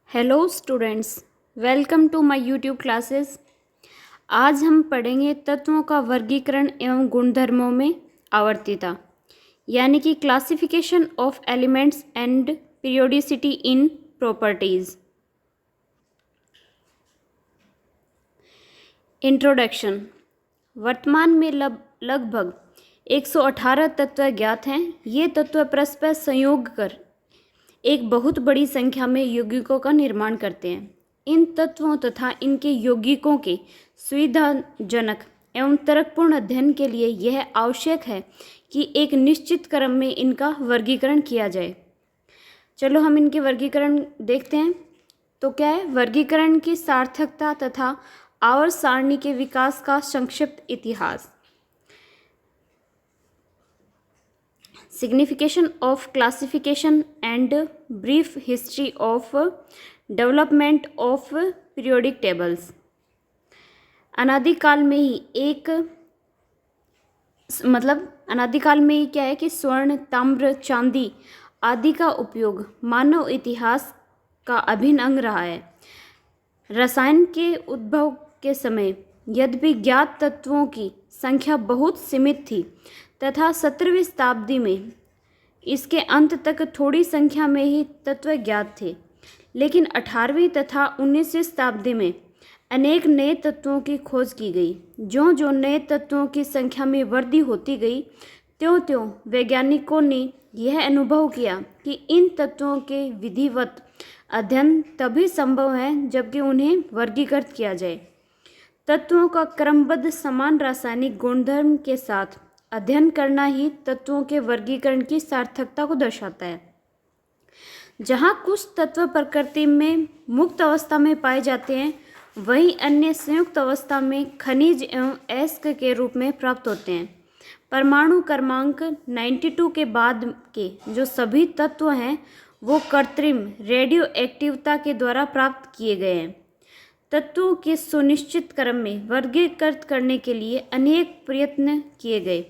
Hello students, welcome to my YouTube classes. आज हम पढ़ेंगे तत्वों का वर्गीकरण एवं गुणधर्मों में आवर्तीता, यानी कि classification of elements and periodicity in properties. Introduction. वर्तमान में लगभग 118 तत्व ज्ञात हैं। ये तत्व परस्पर संयोग कर एक बहुत बड़ी संख्या में यौगिकों का निर्माण करते हैं। इन तत्वों तथा इनके यौगिकों के सुविधाजनक एवं तर्कपूर्ण अध्ययन के लिए यह आवश्यक है कि एक निश्चित क्रम में इनका वर्गीकरण किया जाए। चलो हम इनके वर्गीकरण देखते हैं। तो क्या है वर्गीकरण की सार्थकता तथा आवर्त सारणी के विकास का संक्षिप्त इतिहास। Signification of classification and brief history of development of periodic tables। अनादिकाल में ही क्या है कि स्वर्ण, ताम्र, चांदी आदि का उपयोग मानव इतिहास का अभिन्न अंग रहा है। रसायन के उद्भव के समय यद्यपि ज्ञात तत्वों की संख्या बहुत सीमित थी तथा 17वीं शताब्दी में इसके अंत तक थोड़ी संख्या में ही तत्व ज्ञात थे, लेकिन 18वीं तथा 19वीं शताब्दी में अनेक नए तत्वों की खोज की गई। ज्यों ज्यों नए तत्वों की संख्या में वृद्धि होती गई, त्यों त्यों वैज्ञानिकों ने यह अनुभव किया कि इन तत्वों के विधिवत अध्ययन तभी संभव है जबकि उन्हें वर्गीकृत किया जाए। तत्वों का क्रमबद्ध समान रासायनिक गुणधर्म के साथ अध्ययन करना ही तत्वों के वर्गीकरण की सार्थकता को दर्शाता है। जहाँ कुछ तत्व प्रकृति में मुक्त अवस्था में पाए जाते हैं, वहीं अन्य संयुक्त अवस्था में खनिज एवं अयस्क के रूप में प्राप्त होते हैं। परमाणु क्रमांक 92 के बाद के जो सभी तत्व हैं वो कृत्रिम रेडियो एक्टिवता के द्वारा प्राप्त किए गए हैं। तत्वों के सुनिश्चित क्रम में वर्गीकृत करने के लिए अनेक प्रयत्न किए गए।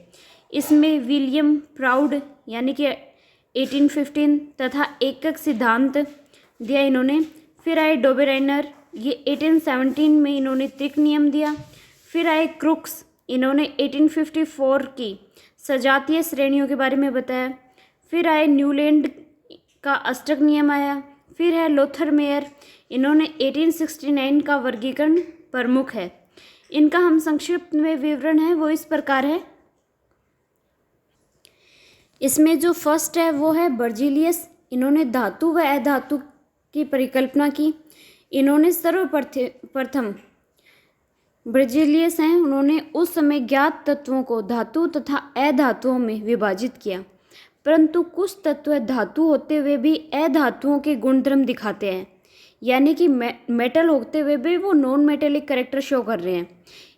इसमें विलियम प्राउड यानी कि 1815 तथा एकक सिद्धांत दिया इन्होंने। फिर आए डोबेराइनर, ये 1817 में इन्होंने त्रिक नियम दिया। फिर आए क्रुक्स, इन्होंने 1854 की सजातीय श्रेणियों के बारे में बताया। फिर आए न्यूलैंड का अष्टक नियम आया। फिर है लोथर मेयर, इन्होंने 1869 का वर्गीकरण प्रमुख है। इनका हम संक्षिप्त में विवरण है वो इस प्रकार है। इसमें जो फर्स्ट है वो है बर्जीलियस, इन्होंने धातु व अधातु की परिकल्पना की। इन्होंने सर्वप्रथम बर्जीलियस हैं, उन्होंने उस समय ज्ञात तत्वों को धातु तथा अधातुओं में विभाजित किया, परंतु कुछ तत्व धातु होते हुए भी अधातुओं के गुणधर्म दिखाते हैं, यानी कि मेटल होते हुए भी वो नॉन मेटेलिक कैरेक्टर शो कर रहे हैं।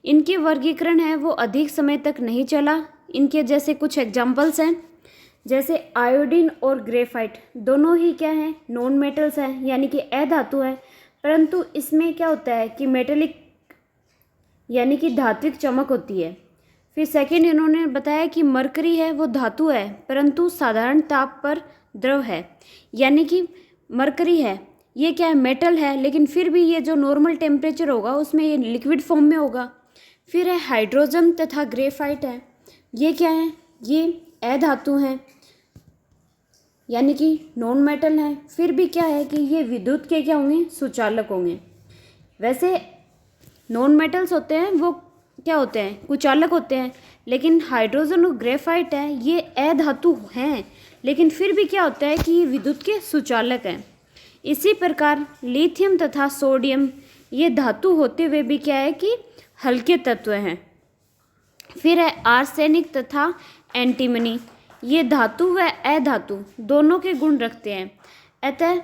इनके वर्गीकरण है वो अधिक समय तक नहीं चला। इनके जैसे कुछ एग्जाम्पल्स हैं, जैसे आयोडीन और ग्रेफाइट दोनों ही क्या हैं, नॉन मेटल्स हैं, यानी कि अधातु है, परंतु इसमें क्या होता है कि मेटेलिक यानी कि धात्विक चमक होती है। फिर सेकेंड इन्होंने बताया कि मरकरी है वो धातु है परंतु साधारण ताप पर द्रव है, यानी कि मरकरी है ये क्या है, मेटल है, लेकिन फिर भी ये जो नॉर्मल टेम्परेचर होगा उसमें ये लिक्विड फॉर्म में होगा। फिर है हाइड्रोजन तथा ग्रेफाइट है, ये क्या है, ये अधातु हैं, यानी कि नॉन मेटल है, फिर भी क्या है कि ये विद्युत के क्या होंगे, सुचालक होंगे। वैसे नॉन मेटल्स होते हैं वो क्या होते हैं, कुचालक होते हैं, लेकिन हाइड्रोजन और ग्रेफाइट है ये अधातु हैं, लेकिन फिर भी क्या होता है कि ये विद्युत के सुचालक हैं। इसी प्रकार लिथियम तथा सोडियम ये धातु होते हुए भी क्या है कि हल्के तत्व हैं। फिर है आर्सेनिक तथा एंटीमनी, ये धातु व अधातु दोनों के गुण रखते हैं, अतः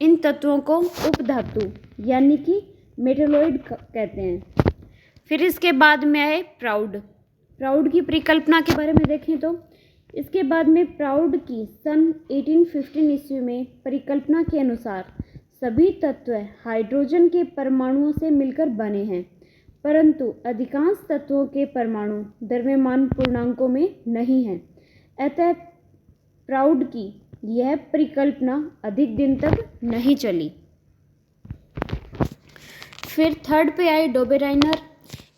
इन तत्वों को उपधातु यानी कि मेटलोइड कहते हैं। फिर इसके बाद में आए प्राउड की परिकल्पना के बारे में देखें तो इसके बाद में प्राउड की सन 1815 ईस्वी में परिकल्पना के अनुसार सभी तत्व हाइड्रोजन के परमाणुओं से मिलकर बने हैं, परंतु अधिकांश तत्वों के परमाणु द्रव्यमान पूर्णांकों में नहीं हैं। अतः प्राउड की यह परिकल्पना अधिक दिन तक नहीं चली। फिर थर्ड पे आए डोबेराइनर।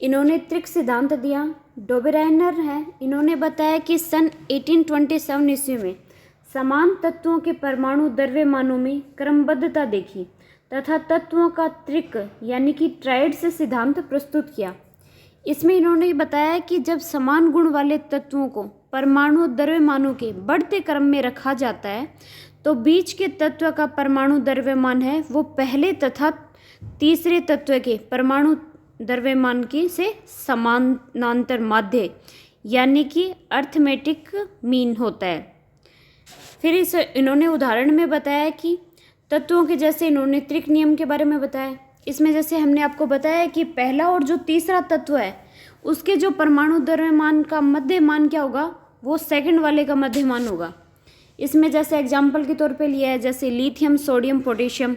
इन्होंने त्रिक सिद्धांत दिया। डोबेराइनर है, इन्होंने बताया कि सन 1827 ईस्वी में समान तत्वों के परमाणु द्रव्यमानों में क्रमबद्धता देखी तथा तत्वों का त्रिक यानी कि ट्राइड से सिद्धांत प्रस्तुत किया। इसमें इन्होंने बताया कि जब समान गुण वाले तत्वों को परमाणु द्रव्यमानों के बढ़ते क्रम में रखा जाता है तो बीच के तत्व का परमाणु द्रव्यमान है वो पहले तथा तीसरे तत्व के परमाणु द्रव्यमान के से समानांतर माध्य यानी कि अर्थमेटिक मीन होता है। फिर इन्होंने उदाहरण में बताया कि तत्वों के, जैसे इन्होंने त्रिक नियम के बारे में बताया। इसमें जैसे हमने आपको बताया कि पहला और जो तीसरा तत्व है उसके जो परमाणु द्रव्यमान का मध्यमान क्या होगा, वो सेकंड वाले का मध्यमान होगा। इसमें जैसे एग्जाम्पल के तौर पे लिया है, जैसे लिथियम, सोडियम, पोटेशियम।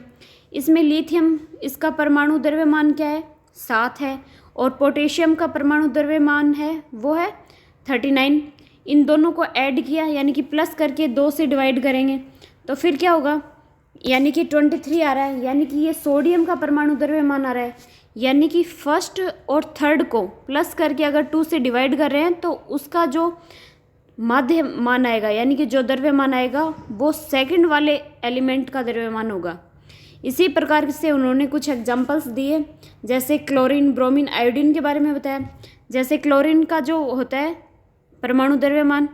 इसमें लिथियम, इसका परमाणु द्रव्यमान क्या है, 7 है, और पोटेशियम का परमाणु द्रव्यमान है वो है 39। इन दोनों को ऐड किया यानी कि प्लस करके 2 से डिवाइड करेंगे तो फिर क्या होगा, यानी कि 23 आ रहा है। यानी कि ये सोडियम का परमाणु द्रव्यमान आ रहा है। यानी कि फर्स्ट और थर्ड को प्लस करके अगर 2 से डिवाइड कर रहे हैं तो उसका जो माध्य मान आएगा यानी कि जो द्रव्यमान आएगा वो सेकंड वाले एलिमेंट का द्रव्यमान होगा। इसी प्रकार से उन्होंने कुछ एग्जांपल्स दिए, जैसे क्लोरीन, ब्रोमीन, आयोडीन के बारे में बताया। जैसे क्लोरीन का जो होता है परमाणु द्रव्यमान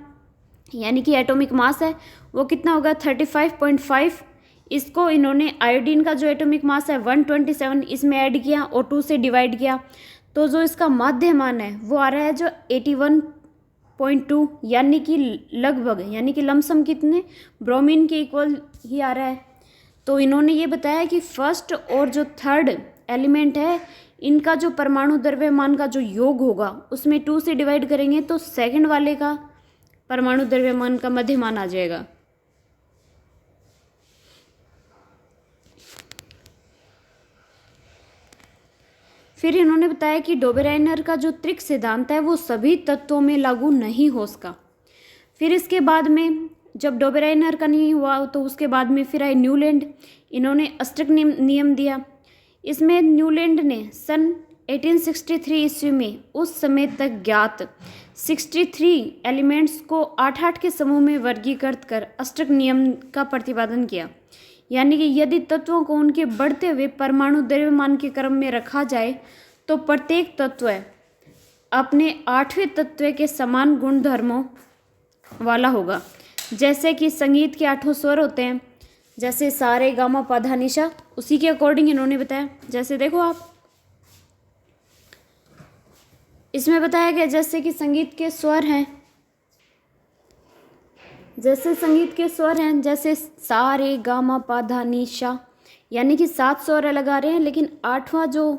यानी कि एटॉमिक मास है वो कितना होगा, 35.5। इसको इन्होंने आयोडीन का जो एटॉमिक मास है 127 इसमें ऐड किया और 2 से डिवाइड किया तो जो इसका माध्य मान है वो आ रहा है जो 81.2 यानी कि लगभग, यानी कि लमसम कितने, ब्रोमीन के इक्वल ही आ रहा है। तो इन्होंने ये बताया कि फर्स्ट और जो थर्ड एलिमेंट है इनका जो परमाणु द्रव्यमान का जो योग होगा उसमें 2 से डिवाइड करेंगे तो सेकंड वाले का परमाणु द्रव्यमान का मध्यमान आ जाएगा। फिर इन्होंने बताया कि डोबेराइनर का जो त्रिक सिद्धांत है वो सभी तत्वों में लागू नहीं हो सका। फिर इसके बाद में जब डोबेराइनर का नहीं हुआ तो उसके बाद में फिर आए न्यूलैंड। इन्होंने अष्टक नियम दिया। इसमें न्यूलैंड ने सन 1863 ईस्वी में उस समय तक ज्ञात 63 एलिमेंट्स को 8-8 के समूह में वर्गीकृत कर अष्टक नियम का प्रतिपादन किया। यानी कि यदि तत्वों को उनके बढ़ते हुए परमाणु द्रव्यमान के क्रम में रखा जाए तो प्रत्येक तत्व अपने 8वें तत्व के समान गुणधर्मों वाला होगा। जैसे कि संगीत के 8 स्वर होते हैं, जैसे सा रे गा मा पा धा नि सा, उसी के अकॉर्डिंग इन्होंने बताया। जैसे देखो आप, इसमें बताया गया जैसे कि संगीत के स्वर हैं, जैसे संगीत के स्वर हैं जैसे सा रे गा मा पा धा नि सा, यानी कि 7 स्वर लगा रहे हैं लेकिन 8वां जो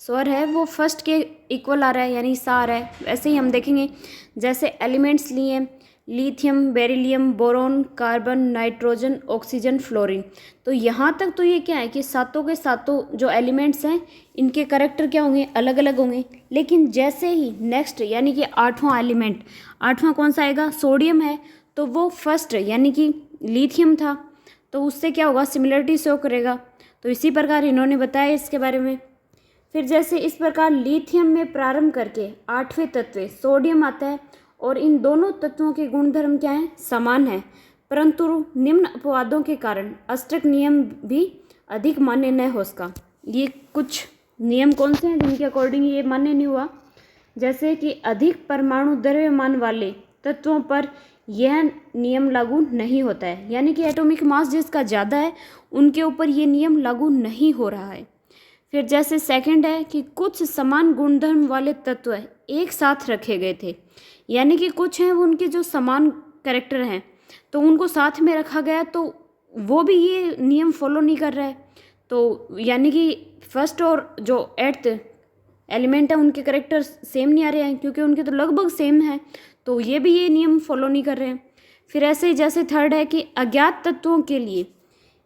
स्वर है वो फर्स्ट के इक्वल आ रहा है यानी सा आ रहा है। वैसे ही हम देखेंगे जैसे एलिमेंट्स लिए lithium, beryllium, boron, carbon, nitrogen, oxygen, fluorine. तो यहाँ तक तो ये क्या है कि सातों के सातों जो एलिमेंट्स हैं इनके करैक्टर क्या होंगे, अलग अलग होंगे। लेकिन जैसे ही नेक्स्ट यानी कि 8वां एलिमेंट, 8वां कौन सा आएगा, सोडियम है, तो वो फर्स्ट यानी कि लिथियम था तो उससे क्या होगा, सिमिलरिटी शो करेगा। तो इसी प्रकार इन्होंने बताया इसके बारे में। फिर जैसे इस प्रकार लिथियम में प्रारंभ करके 8वें तत्व सोडियम आता है और इन दोनों तत्वों के गुणधर्म क्या हैं, समान है, परंतु निम्न अपवादों के कारण अष्टक नियम भी अधिक मान्य न हो सका। ये कुछ नियम कौन से हैं जिनके अकॉर्डिंग ये मान्य नहीं हुआ, जैसे कि अधिक परमाणु द्रव्यमान वाले तत्वों पर यह नियम लागू नहीं होता है, यानी कि एटॉमिक मास जिसका ज़्यादा है उनके ऊपर ये नियम लागू नहीं हो रहा है। फिर जैसे सेकंड है कि कुछ समान गुणधर्म वाले तत्व एक साथ रखे गए थे, यानी कि कुछ हैं उनके जो समान कैरेक्टर हैं तो उनको साथ में रखा गया तो वो भी ये नियम फॉलो नहीं कर रहा है। तो यानी कि फर्स्ट और जो 8th एलिमेंट है उनके कैरेक्टर सेम नहीं आ रहे हैं क्योंकि उनके तो लगभग सेम है, तो ये भी ये नियम फॉलो नहीं कर रहे हैं। फिर ऐसे ही जैसे थर्ड है कि अज्ञात तत्वों के लिए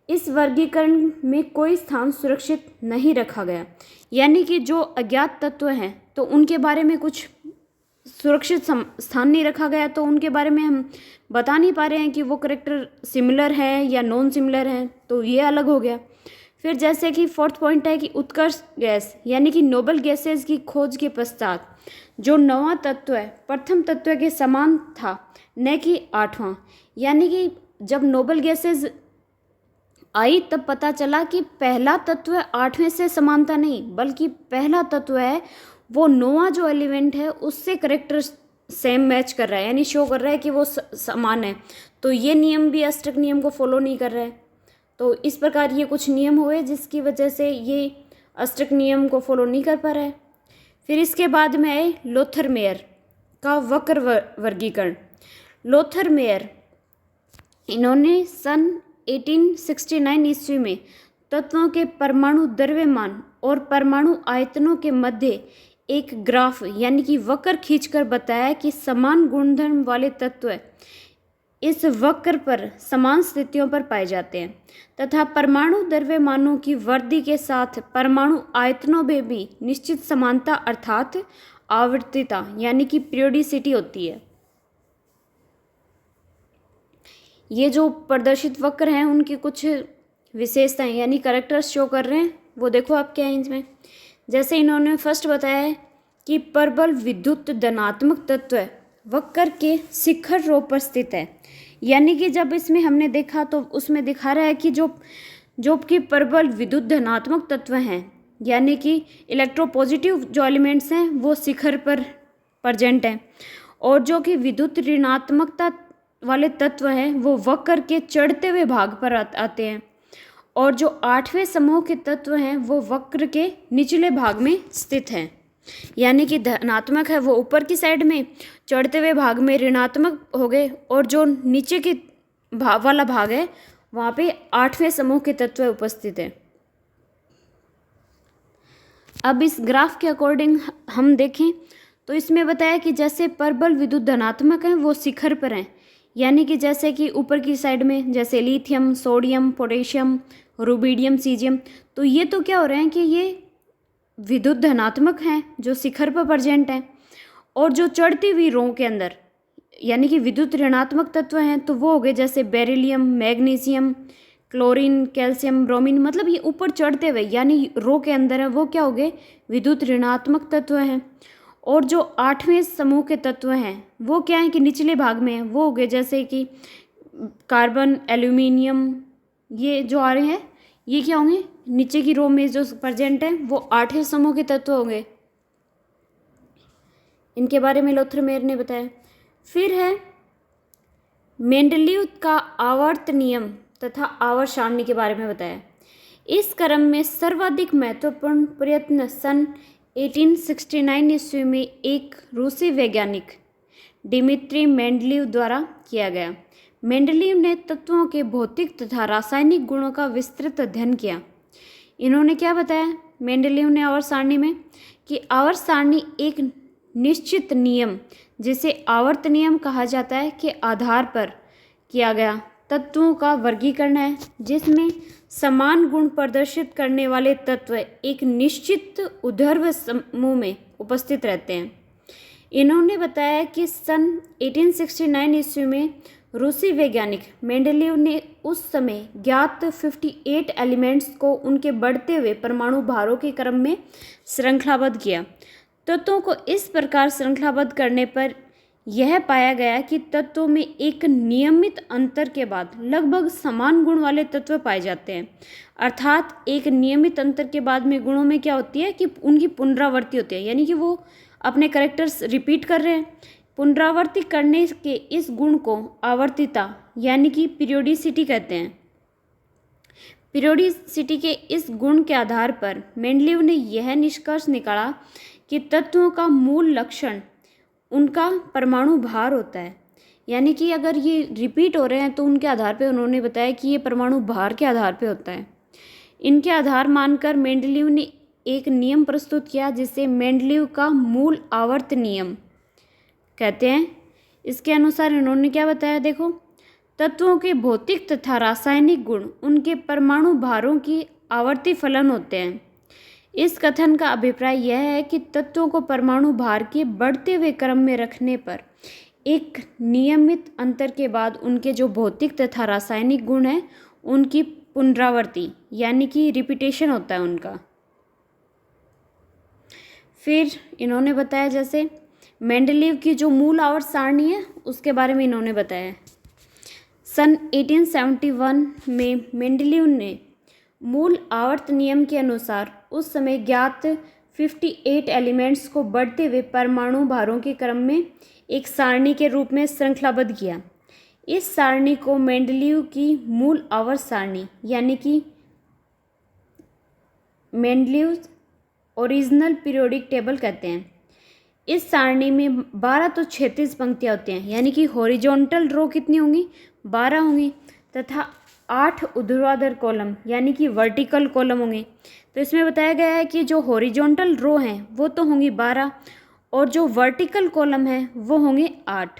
इस वर्गीकरण में कोई स्थान सुरक्षित नहीं रखा गया, यानी कि जो अज्ञात तत्व हैं तो उनके बारे में कुछ सुरक्षित स्थान नहीं रखा गया, तो उनके बारे में हम बता नहीं पा रहे हैं कि वो कैरेक्टर सिमिलर है या नॉन सिमिलर है, तो ये अलग हो गया। फिर जैसे कि फोर्थ पॉइंट है कि उत्कर्ष गैस यानी कि नोबल गैसेज की खोज के पश्चात जो नवा तत्व है प्रथम तत्व के समान था, न कि आठवां। यानी कि जब नोबल गैसेज आई तब पता चला कि पहला तत्व आठवें से समानता नहीं, बल्कि पहला तत्व है वो नौवां जो एलिमेंट है उससे करेक्टर सेम मैच कर रहा है, यानी शो कर रहा है कि वो समान है। तो ये नियम भी अष्टक नियम को फॉलो नहीं कर रहा है। तो इस प्रकार ये कुछ नियम हुए जिसकी वजह से ये अष्टक नियम को फॉलो नहीं कर पा रहा है। फिर इसके बाद में आए लोथरमेयर का वक्र वर्गीकरण। लोथरमेयर इन्होंने सन 1869 ईस्वी में तत्वों के परमाणु द्रव्यमान और परमाणु आयतनों के मध्य एक ग्राफ यानी कि वक्र खींचकर बताया कि समान गुणधर्म वाले तत्व इस वक्र पर समान स्थितियों पर पाए जाते हैं तथा परमाणु द्रव्यमानों की वृद्धि के साथ परमाणु आयतनों में भी निश्चित समानता अर्थात आवर्तिता यानी कि पीरियोडिसिटी होती है। ये जो प्रदर्शित वक्र हैं उनकी कुछ विशेषताएं यानी कैरेक्टर्स शो कर रहे हैं, वो देखो आप क्या है इसमें। जैसे इन्होंने फर्स्ट बताया है कि प्रबल विद्युत धनात्मक तत्व वक्र के शिखर रो पर स्थित है। यानी कि जब इसमें हमने देखा तो उसमें दिखा रहा है कि जो कि प्रबल विद्युत धनात्मक तत्व हैं यानी कि इलेक्ट्रोपॉजिटिव जो एलिमेंट्स हैं वो शिखर पर प्रेजेंट हैं, और जो कि विद्युत ऋणात्मकता वाले तत्व हैं वो वक्र के चढ़ते हुए भाग पर आते हैं, और जो आठवें समूह के तत्व हैं वो वक्र के निचले भाग में स्थित हैं। यानी कि धनात्मक है वो ऊपर की साइड में, चढ़ते हुए भाग में ऋणात्मक हो गए, और जो नीचे के वाला भाग है वहाँ पे आठवें समूह के तत्व उपस्थित है। अब इस ग्राफ के अकॉर्डिंग हम देखें तो इसमें बताया कि जैसे प्रबल विद्युत धनात्मक हैं वो शिखर पर हैं, यानी कि जैसे कि ऊपर की साइड में जैसे lithium, sodium, potassium, rubidium, caesium, तो ये तो क्या हो रहे हैं कि ये विद्युत धनात्मक हैं जो शिखर पर प्रेजेंट हैं, और जो चढ़ती हुई रो के अंदर यानी कि विद्युत ऋणात्मक तत्व हैं तो वो हो गए जैसे beryllium, magnesium, chlorine, calcium, bromine, मतलब ये ऊपर चढ़ते हुए यानी रो के अंदर है वो क्या हो गए विद्युत ऋणात्मक तत्व हैं। और जो आठवें समूह के तत्व हैं वो क्या है कि निचले भाग में हैं, वो हो गए जैसे कि कार्बन, एल्यूमिनियम, ये जो आ रहे हैं ये क्या होंगे नीचे की रो में जो प्रेजेंट है वो आठवें समूह के तत्व होंगे। इनके बारे में लोथरमेयर ने बताया। फिर है मेंडलीव का आवर्त नियम तथा आवर्त सारणी के बारे में बताया। इस क्रम में सर्वाधिक महत्वपूर्ण प्रयत्न सन 1869 ईस्वी में एक रूसी वैज्ञानिक डिमित्री मेंडलीव द्वारा किया गया। मेंडलीव ने तत्वों के भौतिक तथा रासायनिक गुणों का विस्तृत अध्ययन किया। इन्होंने क्या बताया मेंडलीव ने आवर्त सारणी में कि आवर्त सारणी एक निश्चित नियम जिसे आवर्त नियम कहा जाता है के आधार पर किया गया तत्वों का वर्गीकरण है, जिसमें समान गुण प्रदर्शित करने वाले तत्व एक निश्चित ऊर्ध्व समूह में उपस्थित रहते हैं। इन्होंने बताया कि सन 1869 ईस्वी में रूसी वैज्ञानिक मेंडलीव ने उस समय ज्ञात 58 एलिमेंट्स को उनके बढ़ते हुए परमाणु भारों के क्रम में श्रृंखलाबद्ध किया। तत्वों को इस प्रकार श्रृंखलाबद्ध करने पर यह पाया गया कि तत्वों में एक नियमित अंतर के बाद लगभग समान गुण वाले तत्व पाए जाते हैं। अर्थात एक नियमित अंतर के बाद में गुणों में क्या होती है कि उनकी पुनरावृत्ति होती है, यानी कि वो अपने कैरेक्टर्स रिपीट कर रहे हैं। पुनरावृत्ति करने के इस गुण को आवर्तिता यानी कि पीरियोडिसिटी कहते हैं। पीरियोडिसिटी के इस गुण के आधार पर मेंडलीव ने यह निष्कर्ष निकाला कि तत्वों का मूल लक्षण उनका परमाणु भार होता है। यानी कि अगर ये रिपीट हो रहे हैं तो उनके आधार पे उन्होंने बताया कि ये परमाणु भार के आधार पे होता है। इनके आधार मानकर मेंडलीव ने एक नियम प्रस्तुत किया जिसे मेंडलीव का मूल आवर्त नियम कहते हैं। इसके अनुसार इन्होंने क्या बताया, देखो, तत्वों के भौतिक तथा रासायनिक गुण उनके परमाणु भारों की आवर्ती फलन होते हैं। इस कथन का अभिप्राय यह है कि तत्वों को परमाणु भार के बढ़ते हुए क्रम में रखने पर एक नियमित अंतर के बाद उनके जो भौतिक तथा रासायनिक गुण हैं उनकी पुनरावृत्ति यानी कि रिपीटेशन होता है उनका। फिर इन्होंने बताया जैसे मेंडलीव की जो मूल आवर्त सारणी है उसके बारे में इन्होंने बताया। सन 1871 में मेंडलीव ने मूल आवर्त नियम के अनुसार उस समय ज्ञात 58 एलिमेंट्स को बढ़ते हुए परमाणु भारों के क्रम में एक सारणी के रूप में श्रृंखलाबद्ध किया। इस सारणी को मेंडलीव की मूल आवर्त सारणी यानी कि मेंडलीव ओरिजिनल पीरियोडिक टेबल कहते हैं। इस सारणी में 12 तो 36 पंक्तियाँ होती हैं, यानी कि हॉरिजॉन्टल रो कितनी होंगी, 12 होंगी, तथा 8 ऊर्ध्वाधर कॉलम यानी कि वर्टिकल कॉलम होंगे। तो इसमें बताया गया है कि जो हॉरिजॉन्टल रो हैं वो तो होंगी 12 और जो वर्टिकल कॉलम हैं वो होंगे 8।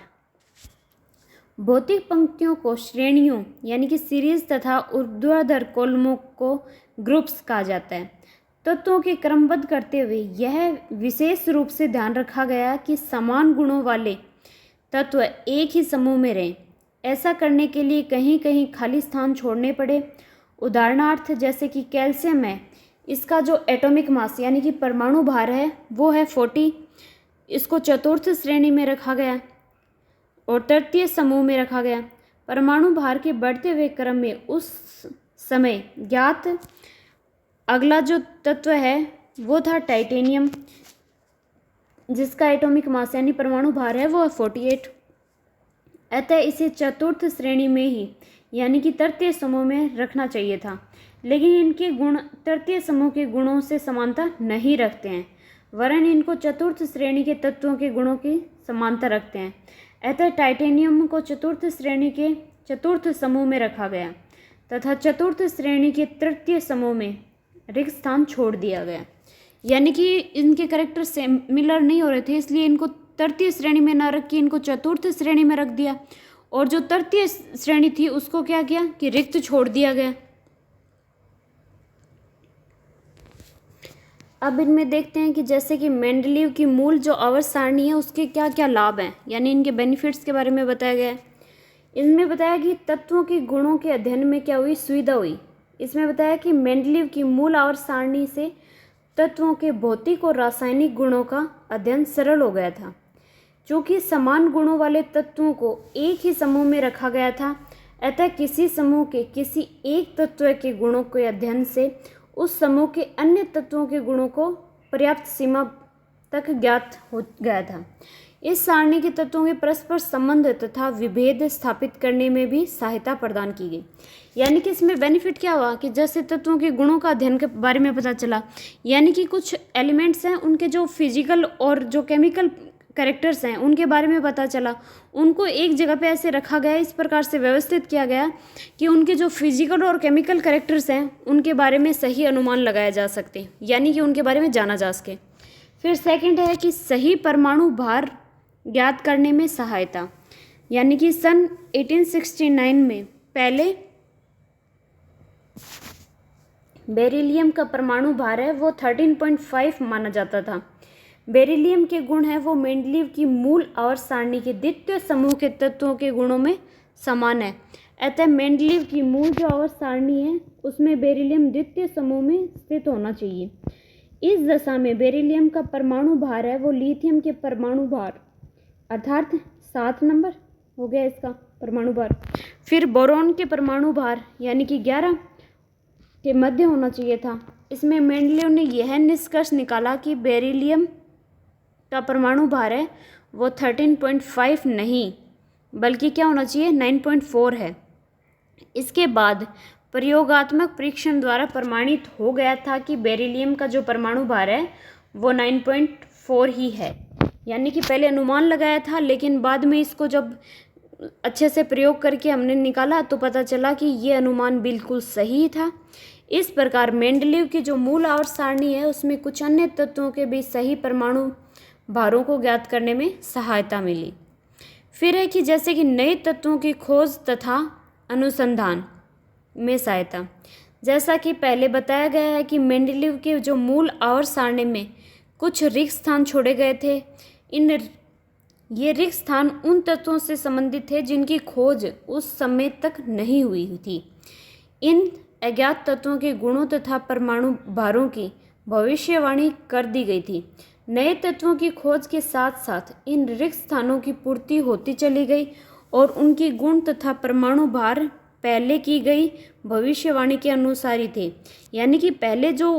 भौतिक पंक्तियों को श्रेणियों यानी कि सीरीज तथा ऊर्ध्वाधर कॉलमों को ग्रुप्स कहा जाता है। तत्वों के क्रमबद्ध करते हुए यह विशेष रूप से ध्यान रखा गया कि समान गुणों वाले तत्व एक ही समूह में रहें। ऐसा करने के लिए कहीं कहीं खाली स्थान छोड़ने पड़े। उदाहरणार्थ जैसे कि कैल्शियम है, इसका जो एटॉमिक मास यानी कि परमाणु भार है वो है 40, इसको चतुर्थ श्रेणी में रखा गया और तृतीय समूह में रखा गया। परमाणु भार के बढ़ते हुए क्रम में उस समय ज्ञात अगला जो तत्व है वो था टाइटेनियम, जिसका एटॉमिक मास यानी परमाणु भार है वो है 48। अतः इसे चतुर्थ श्रेणी में ही यानी कि तृतीय समूह में रखना चाहिए था, लेकिन इनके गुण तृतीय समूह के गुणों से समानता नहीं रखते हैं, वरन इनको चतुर्थ श्रेणी के तत्वों के गुणों की समानता रखते हैं। अतः टाइटेनियम को चतुर्थ श्रेणी के चतुर्थ समूह में रखा गया तथा चतुर्थ श्रेणी के तृतीय समूह में रिक्त स्थान छोड़ दिया गया। यानी कि इनके कैरेक्टर सिमिलर नहीं हो रहे थे, इसलिए इनको तृतीय श्रेणी में न रख के इनको चतुर्थ श्रेणी में रख दिया, और जो तृतीय श्रेणी थी उसको क्या किया कि रिक्त छोड़ दिया गया। अब इनमें देखते हैं कि जैसे कि मेंडलीव की मूल जो आवर्त सारणी है उसके क्या क्या लाभ हैं, यानी इनके बेनिफिट्स के बारे में बताया गया है। इनमें बताया कि तत्वों के गुणों के अध्ययन में क्या हुई, सुविधा हुई। इसमें बताया कि मेंडलीव की मूल आवर्त सारणी से तत्वों के भौतिक और रासायनिक गुणों का अध्ययन सरल हो गया था। चूँकि समान गुणों वाले तत्वों को एक ही समूह में रखा गया था, अतः किसी समूह के किसी एक तत्व के गुणों के अध्ययन से उस समूह के अन्य तत्वों के गुणों को पर्याप्त सीमा तक ज्ञात हो गया था। इस सारणी के तत्वों के परस्पर संबंध तथा विभेद स्थापित करने में भी सहायता प्रदान की गई। यानी कि इसमें बेनिफिट क्या हुआ कि जैसे तत्वों के गुणों का अध्ययन के बारे में पता चला, यानी कि कुछ एलिमेंट्स हैं उनके जो फिजिकल और जो केमिकल कैरेक्टर्स हैं उनके बारे में पता चला, उनको एक जगह पे ऐसे रखा गया, इस प्रकार से व्यवस्थित किया गया कि उनके जो फिजिकल और केमिकल कैरेक्टर्स हैं उनके बारे में सही अनुमान लगाया जा सकते, यानी कि उनके बारे में जाना जा सके। फिर सेकंड है कि सही परमाणु भार ज्ञात करने में सहायता, यानी कि सन 1869 में पहले बेरिलियम का परमाणु भार है वो 13.5 माना जाता था। बेरिलियम के गुण हैं वो मेंडलीव की मूल आवर्त सारणी के द्वितीय समूह के तत्वों के गुणों में समान है। अतः मेंडलीव की मूल जो आवर्त सारणी है उसमें बेरिलियम द्वितीय समूह में स्थित होना चाहिए। इस दशा में बेरिलियम का परमाणु भार है वो लिथियम के परमाणु भार अर्थात 7 नंबर हो गया इसका परमाणु भार। फिर बोरॉन के परमाणु भार यानी कि 11 के मध्य होना चाहिए था। इसमें मेंडलीव ने यह निष्कर्ष निकाला कि बेरिलियम का परमाणु भार है वो 13.5 नहीं बल्कि क्या होना चाहिए 9.4 है। इसके बाद प्रयोगात्मक परीक्षण द्वारा प्रमाणित हो गया था कि बेरिलियम का जो परमाणु भार है वो 9.4 ही है। यानी कि पहले अनुमान लगाया था, लेकिन बाद में इसको जब अच्छे से प्रयोग करके हमने निकाला तो पता चला कि ये अनुमान बिल्कुल सही था। इस प्रकार मेंडलीव की जो मूल आवर्त सारणी है उसमें कुछ अन्य तत्वों के भी सही परमाणु भारों को ज्ञात करने में सहायता मिली। फिर है कि जैसे कि नए तत्वों की खोज तथा अनुसंधान में सहायता। जैसा कि पहले बताया गया है कि मेंडलीव के जो मूल आवर्त सारणी में कुछ रिक्त स्थान छोड़े गए थे। ये रिक्त स्थान उन तत्वों से संबंधित थे जिनकी खोज उस समय तक नहीं हुई थी। इन अज्ञात तत्वों के गुणों तथा परमाणु भारों की भविष्यवाणी कर दी गई थी। नए तत्वों की खोज के साथ साथ इन रिक्त स्थानों की पूर्ति होती चली गई और उनकी गुण तथा परमाणु भार पहले की गई भविष्यवाणी के अनुसार ही थे। यानी कि पहले जो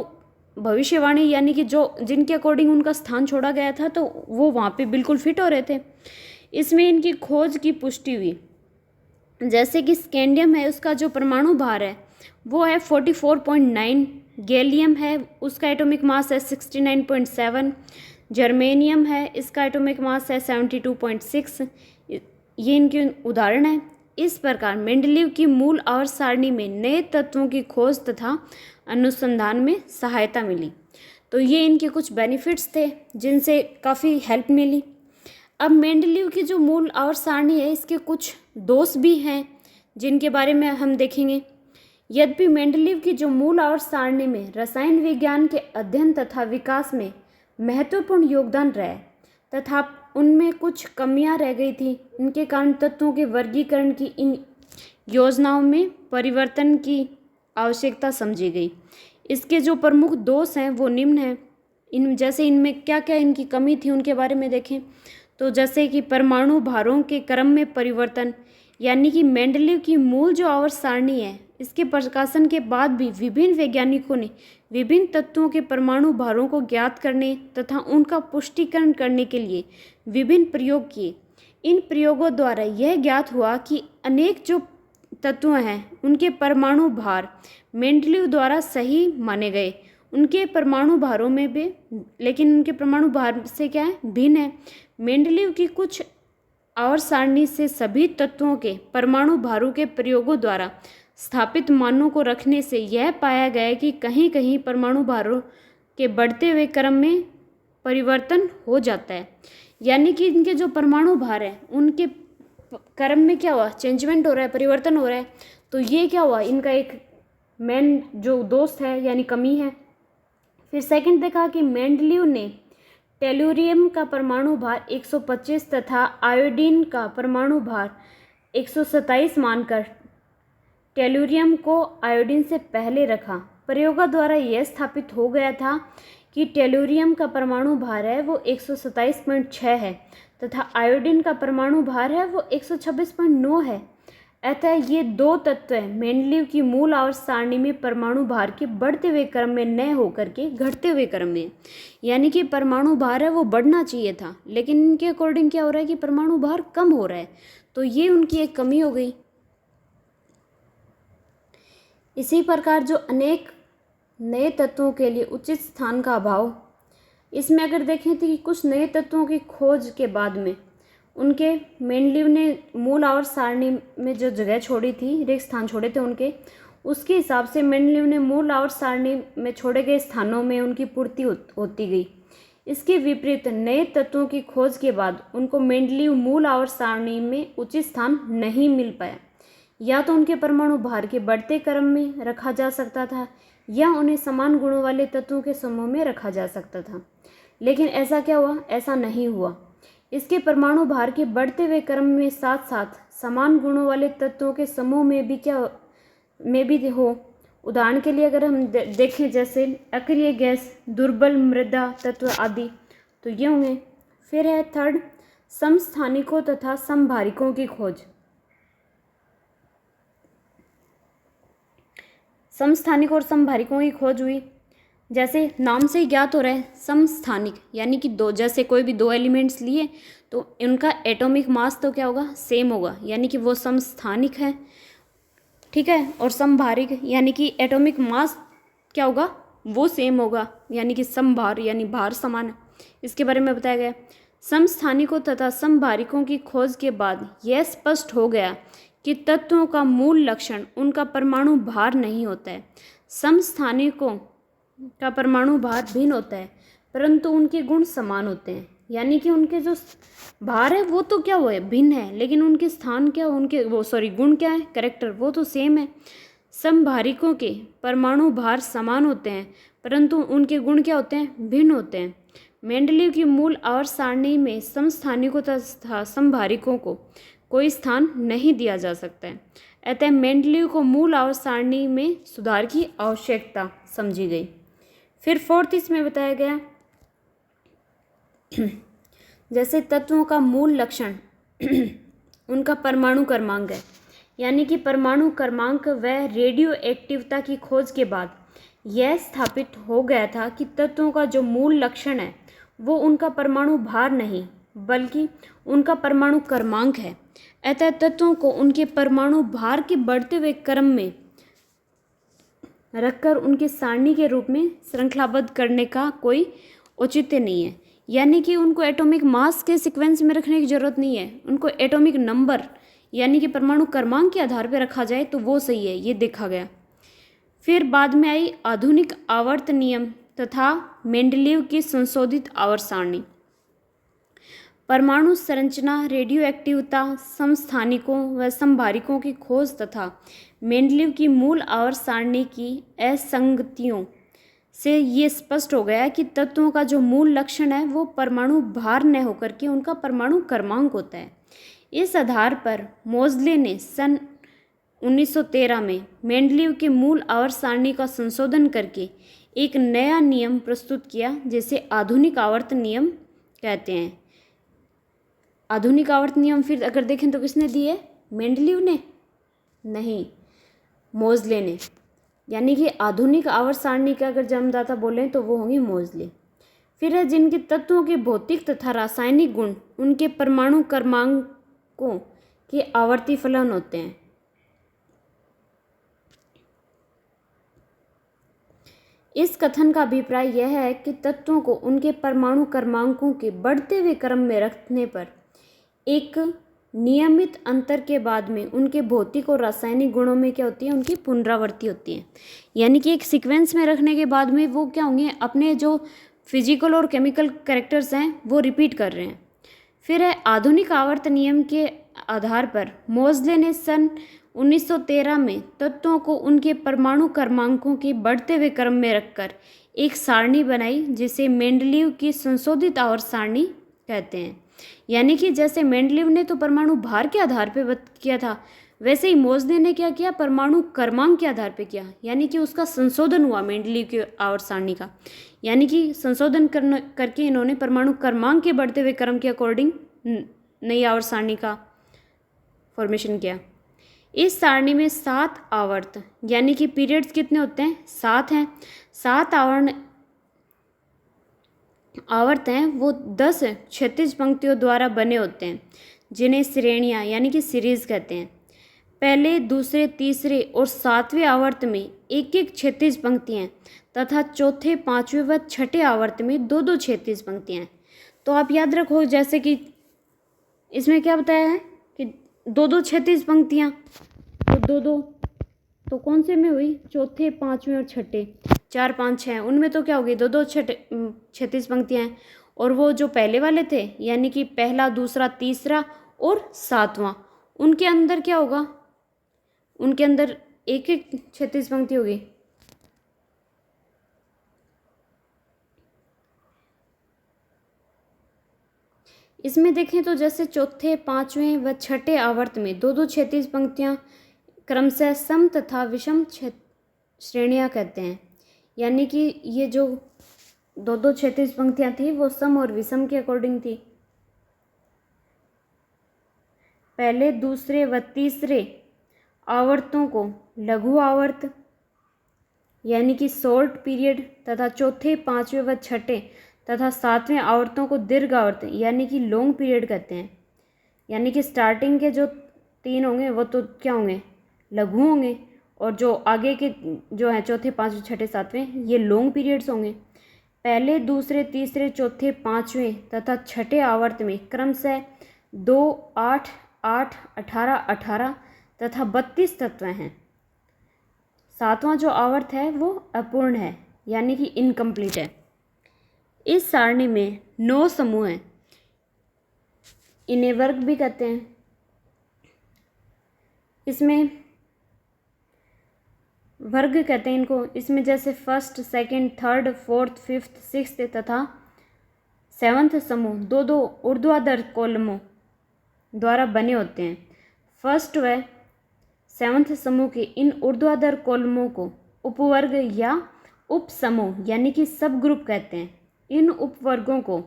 भविष्यवाणी यानी कि जो जिनके अकॉर्डिंग उनका स्थान छोड़ा गया था तो वो वहाँ पे बिल्कुल फिट हो रहे थे। इसमें इनकी खोज की पुष्टि हुई। जैसे कि स्कैंडियम है, उसका जो परमाणु भार है वो है 44.9, गैलियम है उसका एटॉमिक मास है 69.7, जर्मेनियम है इसका एटॉमिक मास है 72.6। ये इनके उदाहरण हैं। इस प्रकार मेंडलीव की मूल आवर्त सारणी में नए तत्वों की खोज तथा अनुसंधान में सहायता मिली। तो ये इनके कुछ बेनिफिट्स थे जिनसे काफ़ी हेल्प मिली। अब मेंडलीव की जो मूल आवर्त सारणी है इसके कुछ दोष भी हैं जिनके बारे में हम देखेंगे। यद्यपि मेंडलीव की जो मूल आवर्त सारणी में रसायन विज्ञान के अध्ययन तथा विकास में महत्वपूर्ण योगदान रहा तथा उनमें कुछ कमियां रह गई थी, इनके कारण तत्वों के वर्गीकरण की इन योजनाओं में परिवर्तन की आवश्यकता समझी गई। इसके जो प्रमुख दोष हैं वो निम्न हैं। इनमें क्या क्या इनकी कमी थी उनके बारे में देखें तो जैसे कि परमाणु भारों के क्रम में परिवर्तन, यानी कि मेंडलीव की मूल जो आवर्त सारणी है इसके प्रकाशन के बाद भी विभिन्न वैज्ञानिकों ने विभिन्न तत्वों के परमाणु भारों को ज्ञात करने तथा उनका पुष्टिकरण करने के लिए विभिन्न प्रयोग किए। इन प्रयोगों द्वारा यह ज्ञात हुआ कि अनेक जो तत्व हैं उनके परमाणु भार मेंडलीव द्वारा सही माने गए। उनके परमाणु भारों में भी, लेकिन उनके परमाणु भार से क्या है, भिन्न है। मेंडलीव की कुछ आवर्त सारणी से सभी तत्वों के परमाणु भारों के प्रयोगों द्वारा स्थापित मानों को रखने से यह पाया गया कि कहीं कहीं परमाणु भारों के बढ़ते हुए क्रम में परिवर्तन हो जाता है। यानी कि इनके जो परमाणु भार है उनके क्रम में क्या हुआ, चेंजमेंट हो रहा है, परिवर्तन हो रहा है। तो ये क्या हुआ, इनका एक मेन जो दोष है यानी कमी है। फिर सेकंड देखा कि मेंडलीव ने टेलुरियम का परमाणु भार 125 तथा आयोडीन का परमाणु भार 127 मानकर टेलुरियम को आयोडीन से पहले रखा। प्रयोगों द्वारा यह स्थापित हो गया था कि टेलुरियम का परमाणु भार है वो 127.6 है तथा आयोडीन का परमाणु भार है वो 126.9 है। अतः ये दो तत्व हैं मेंडलीव की मूल आवर्त सारणी में परमाणु भार के बढ़ते हुए क्रम में न होकर के घटते हुए क्रम में, यानी कि परमाणु भार है वो बढ़ना चाहिए था लेकिन इनके अकॉर्डिंग क्या हो रहा है कि परमाणु भार कम हो रहा है। तो ये उनकी एक कमी हो गई। इसी प्रकार जो अनेक नए तत्वों के लिए उचित स्थान का अभाव, इसमें अगर देखें तो कि कुछ नए तत्वों की खोज के बाद में उनके मेंडलीव ने मूल आवर्त सारणी में जो जगह छोड़ी थी, रिक्त स्थान छोड़े थे उनके, उसके हिसाब से मेंडलीव ने मूल आवर्त सारणी में छोड़े गए स्थानों में उनकी पूर्ति होती गई। इसके विपरीत नए तत्वों की खोज के बाद उनको मेंडलीव मूल आवर्त सारणी में उचित स्थान नहीं मिल पाया। या तो उनके परमाणु भार के बढ़ते क्रम में रखा जा सकता था या उन्हें समान गुणों वाले तत्वों के समूह में रखा जा सकता था, लेकिन ऐसा क्या हुआ, ऐसा नहीं हुआ। इसके परमाणु भार के बढ़ते हुए क्रम में साथ साथ समान गुणों वाले तत्वों के समूह में भी हो। उदाहरण के लिए अगर हम देखें जैसे अक्रिय गैस, दुर्बल मृदा तत्व आदि, तो ये होंगे। फिर है थर्ड, समस्थानिकों तथा समभारिकों की खोज। समस्थानिक और समभारिकों की खोज हुई। जैसे नाम से ही ज्ञात हो रहा है समस्थानिक, यानी कि जैसे कोई भी दो एलिमेंट्स लिए तो उनका एटॉमिक मास तो क्या होगा, सेम होगा, यानी कि वो समस्थानिक है, ठीक है। और समभारिक यानी कि एटॉमिक मास क्या होगा, वो सेम होगा, यानी कि समभार यानी भार समान है। इसके बारे में बताया गया। समस्थानिकों तथा समभारिकों की खोज के बाद यह स्पष्ट हो गया कि तत्वों का मूल लक्षण उनका परमाणु भार नहीं होता है। समस्थानिकों का परमाणु भार भिन्न होता है परंतु उनके गुण समान होते हैं, यानी कि उनके जो भार है वो तो क्या हुआ है, भिन्न है, लेकिन उनके स्थान क्या, उनके गुण क्या है, कैरेक्टर, वो तो सेम है। समभारिकों के परमाणु भार समान होते हैं परंतु उनके गुण क्या होते हैं, भिन्न होते हैं। मेंडलीव की मूल आवर्त सारणी में समस्थानिकों तथा समभारिकों को कोई स्थान नहीं दिया जा सकता है। अतः मेंडलीव को मूल आवर्त सारणी में सुधार की आवश्यकता समझी गई। फिर फोर्थ इसमें बताया गया जैसे तत्वों का मूल लक्षण उनका परमाणु क्रमांक है, यानी कि परमाणु क्रमांक व रेडियो एक्टिवता की खोज के बाद यह स्थापित हो गया था कि तत्वों का जो मूल लक्षण है वो उनका परमाणु भार नहीं बल्कि उनका परमाणु क्रमांक है। अतः तत्वों को उनके परमाणु भार के बढ़ते हुए क्रम में रखकर उनके सारणी के रूप में श्रृंखलाबद्ध करने का कोई औचित्य नहीं है, यानी कि उनको एटॉमिक मास के सीक्वेंस में रखने की ज़रूरत नहीं है, उनको एटॉमिक नंबर यानी कि परमाणु क्रमांक के आधार पर रखा जाए तो वो सही है, ये देखा गया। फिर बाद में आई आधुनिक आवर्त नियम तथा मेंडलीव की संशोधित आवर्त सारणी। परमाणु संरचना, रेडियो एक्टिवता, समस्थानिकों व समभारिकों की खोज तथा मेंडलीव की मूल आवर्त सारणी की असंगतियों से ये स्पष्ट हो गया कि तत्वों का जो मूल लक्षण है वो परमाणु भार न होकर के उनका परमाणु क्रमांक होता है। इस आधार पर मोज़ले ने सन 1913 में मेंडलीव के मूल आवर्त सारणी का संशोधन करके एक नया नियम प्रस्तुत किया जिसे आधुनिक आवर्त नियम कहते हैं। आधुनिक आवर्त नियम फिर अगर देखें तो किसने दिए? मेंडलीव ने नहीं, मोज़ले ने। यानी कि आधुनिक आवर्त सारणी का अगर जन्मदाता बोलें तो वो होंगे मोज़ले। फिर है जिनके तत्वों के भौतिक तथा रासायनिक गुण उनके परमाणु क्रमांकों के आवर्ती फलन होते हैं। इस कथन का अभिप्राय यह है कि तत्वों को उनके परमाणु क्रमांकों के बढ़ते हुए क्रम में रखने पर एक नियमित अंतर के बाद में उनके भौतिक और रासायनिक गुणों में क्या होती है? उनकी पुनरावृत्ति होती है। यानी कि एक सीक्वेंस में रखने के बाद में वो क्या होंगे? अपने जो फिजिकल और केमिकल कैरेक्टर्स हैं वो रिपीट कर रहे हैं। फिर है आधुनिक आवर्त नियम के आधार पर मोज़ले ने सन 1913 में तत्वों को उनके परमाणु क्रमांकों के बढ़ते हुए क्रम में रखकर एक सारणी बनाई जिसे मेंडलीव की संशोधित आवर्त सारणी कहते हैं। यानी कि जैसे मेंडलीव ने तो परमाणु भार के आधार पर किया था, वैसे ही मोज़ले ने क्या किया? परमाणु क्रमांक के आधार पर किया। यानी कि उसका संशोधन हुआ मेंडलीव की आवर्त सारणी का, यानी कि संशोधन करके इन्होंने परमाणु क्रमांक के बढ़ते हुए क्रम के अकॉर्डिंग नई आवर्त सारणी का फॉर्मेशन किया। इस सारणी में 7 आवर्त यानी कि पीरियड्स कितने होते हैं? 7 हैं। 7 आवर्त हैं वो 10 क्षैतिज पंक्तियों द्वारा बने होते हैं जिन्हें श्रेणियाँ यानी कि सीरीज कहते हैं। पहले, दूसरे, तीसरे और 7वें आवर्त में एक एक क्षैतिज पंक्तियाँ तथा चौथे, 5वें व 6ठे आवर्त में 2-2 क्षैतिज पंक्तियाँ। तो आप याद रखो जैसे कि इसमें क्या बताया है कि 2-2 क्षैतिज पंक्तियाँ, तो 2-2 तो कौन से में हुई? चौथे, 5वें और 6ठे। 4, 5, 6 उनमें तो क्या होगी? 2-2 क्षैतिज पंक्तियाँ हैं। और वो जो पहले वाले थे यानी कि पहला, दूसरा, तीसरा और 7वां, उनके अंदर क्या होगा? उनके अंदर एक एक क्षैतिज पंक्ति होगी। इसमें देखें तो जैसे चौथे, 5वें व 6ठे आवर्त में 2-2 क्षैतिज पंक्तियाँ क्रमशः सम तथा विषम श्रेणियाँ कहते हैं। यानी कि ये जो 2-2 क्षैतिज पंक्तियाँ थी वो सम और विषम के अकॉर्डिंग थी। पहले, दूसरे व तीसरे आवर्तों को लघु आवर्त यानी कि शॉर्ट पीरियड तथा चौथे, 5वें व 6ठे तथा 7वें आवर्तों को दीर्घ आवर्त यानी कि लॉन्ग पीरियड कहते हैं। यानी कि स्टार्टिंग के जो 3 होंगे वो तो क्या होंगे? लघु होंगे, और जो आगे के जो हैं चौथे, 5वें, 6ठे, 7वें ये लॉन्ग पीरियड्स होंगे। पहले, दूसरे, तीसरे, चौथे, 5वें तथा 6ठे आवर्त में क्रमशः 2, 8, 8, 18, 18 तथा 32 तत्व हैं। 7वां जो आवर्त है वो अपूर्ण है यानी कि इनकम्प्लीट है। इस सारणी में 9 समूह हैं, इन्हें वर्ग भी कहते हैं। इसमें वर्ग कहते हैं इनको। इसमें जैसे first, second, third, fourth, fifth, sixth तथा 7वां समूह 2-2 ऊर्ध्वाधर कॉलमों द्वारा बने होते हैं। फर्स्ट व सेवंथ समूह के इन ऊर्ध्वाधर कॉलमों को उपवर्ग या उप समूह यानी कि सब ग्रुप कहते हैं। इन उपवर्गों को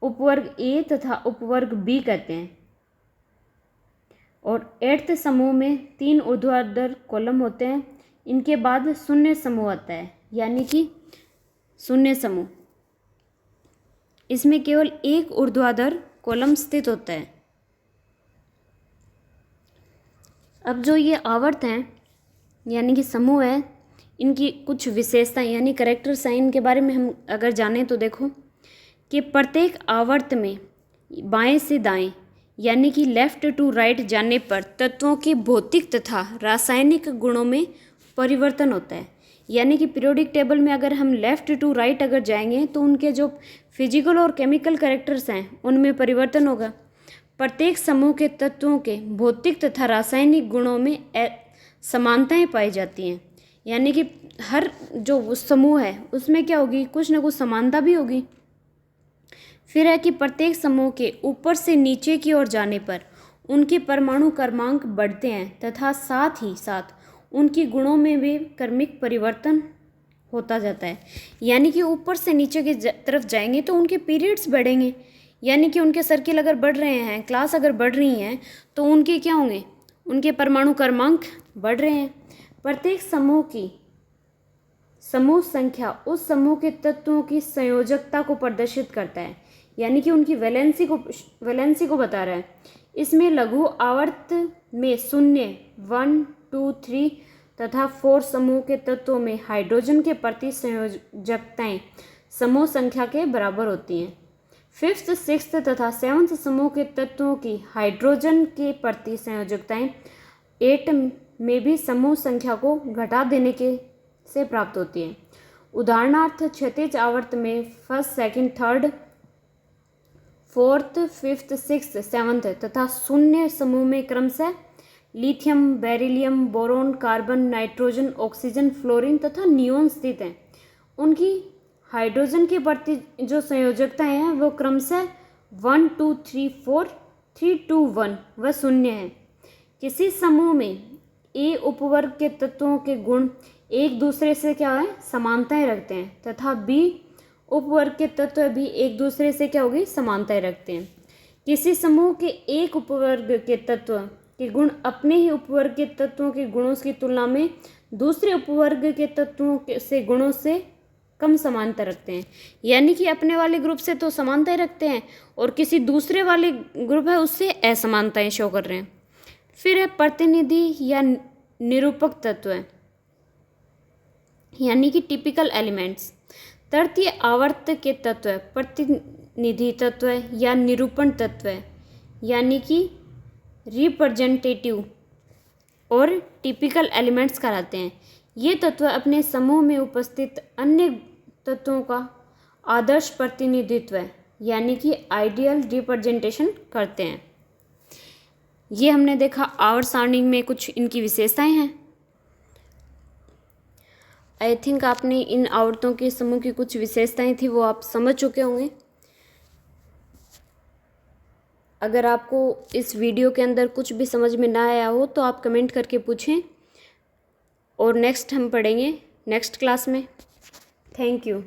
उपवर्ग ए तथा उपवर्ग बी कहते हैं। और 8th समूह में 3 ऊर्ध्वाधर कॉलम होते हैं। इनके बाद शून्य समूह आता है, यानी कि शून्य समूह। इसमें केवल एक ऊर्ध्वाधर कॉलम स्थित होता है। अब जो ये आवर्त हैं यानी कि समूह है, इनकी कुछ विशेषताएं यानी कैरेक्टर साइन के बारे में हम अगर जानें तो देखो कि प्रत्येक आवर्त में बाएं से दाएं यानी कि लेफ्ट टू राइट जाने पर तत्वों के भौतिक तथा रासायनिक गुणों में परिवर्तन होता है। यानी कि पीरियोडिक टेबल में अगर हम लेफ़्ट टू राइट अगर जाएंगे तो उनके जो फिजिकल और केमिकल कैरेक्टर्स हैं उनमें परिवर्तन होगा। प्रत्येक समूह के तत्वों के भौतिक तथा रासायनिक गुणों में समानताएं पाई जाती हैं। यानी कि हर जो समूह है उसमें क्या होगी, कुछ ना कुछ समानता भी होगी। फिर है कि प्रत्येक समूह के ऊपर से नीचे की ओर जाने पर उनके परमाणु क्रमांक बढ़ते हैं तथा साथ ही साथ उनकी गुणों में भी क्रमिक परिवर्तन होता जाता है। यानी कि ऊपर से नीचे की तरफ जाएंगे तो उनके पीरियड्स बढ़ेंगे, यानी कि उनके सर्किल अगर बढ़ रहे हैं, क्लास अगर बढ़ रही हैं तो उनके क्या होंगे, उनके परमाणु क्रमांक बढ़ रहे हैं। प्रत्येक समूह की समूह संख्या उस समूह के तत्वों की संयोजकता को प्रदर्शित करता है, यानी कि उनकी वैलेंसी को बता रहा है। इसमें लघु आवर्त में 0, 1, 2, 3 तथा 4 समूह के तत्वों में हाइड्रोजन के प्रति संयोजकताएं समूह संख्या के बराबर होती हैं। 5th, 6th तथा 7th समूह के तत्वों की हाइड्रोजन के प्रति संयोजकताएं 8 में भी समूह संख्या को घटा देने के से प्राप्त होती है। उदाहरणार्थ क्षैतिज आवर्त में 1st, 2nd, 3rd, 4th, 5th, 6th, 7th तथा शून्य समूह में क्रमशः lithium, beryllium, boron, carbon, nitrogen, oxygen, fluorine तथा नियोन स्थित हैं। उनकी हाइड्रोजन के प्रति जो संयोजकताएं हैं वो क्रमशः 1, 2, 3, 4, 3, 2, 1 व 0 है। किसी समूह में ए उपवर्ग के तत्वों के गुण एक दूसरे से क्या है, समानताएं रखते हैं तथा बी उपवर्ग के तत्व भी एक दूसरे से क्या होगी, समानताएं रखते हैं। किसी समूह के एक उपवर्ग के तत्व के गुण अपने ही उपवर्ग के तत्वों के गुणों की तुलना में दूसरे उपवर्ग के तत्वों से गुणों से कम समानता रखते हैं। यानी कि अपने वाले ग्रुप से तो समानताएं रखते हैं और किसी दूसरे वाले ग्रुप है उससे असमानताएं शो कर रहे हैं। फिर है प्रतिनिधि या निरूपक तत्व है, यानी कि टिपिकल एलिमेंट्स। तृतीय आवर्त के तत्व प्रतिनिधि तत्व या निरूपण तत्व है, यानी कि रिप्रेजेंटेटिव और टिपिकल एलिमेंट्स कहलाते हैं। ये तत्व अपने समूह में उपस्थित अन्य तत्वों का आदर्श प्रतिनिधित्व यानी कि आइडियल रिप्रेजेंटेशन करते हैं। ये हमने देखा आवर्त सारणी में कुछ इनकी विशेषताएं हैं। आई थिंक आपने इन आवर्तों के समूह की कुछ विशेषताएं थी वो आप समझ चुके होंगे। अगर आपको इस वीडियो के अंदर कुछ भी समझ में ना आया हो तो आप कमेंट करके पूछें और नेक्स्ट हम पढ़ेंगे नेक्स्ट क्लास में। Thank you.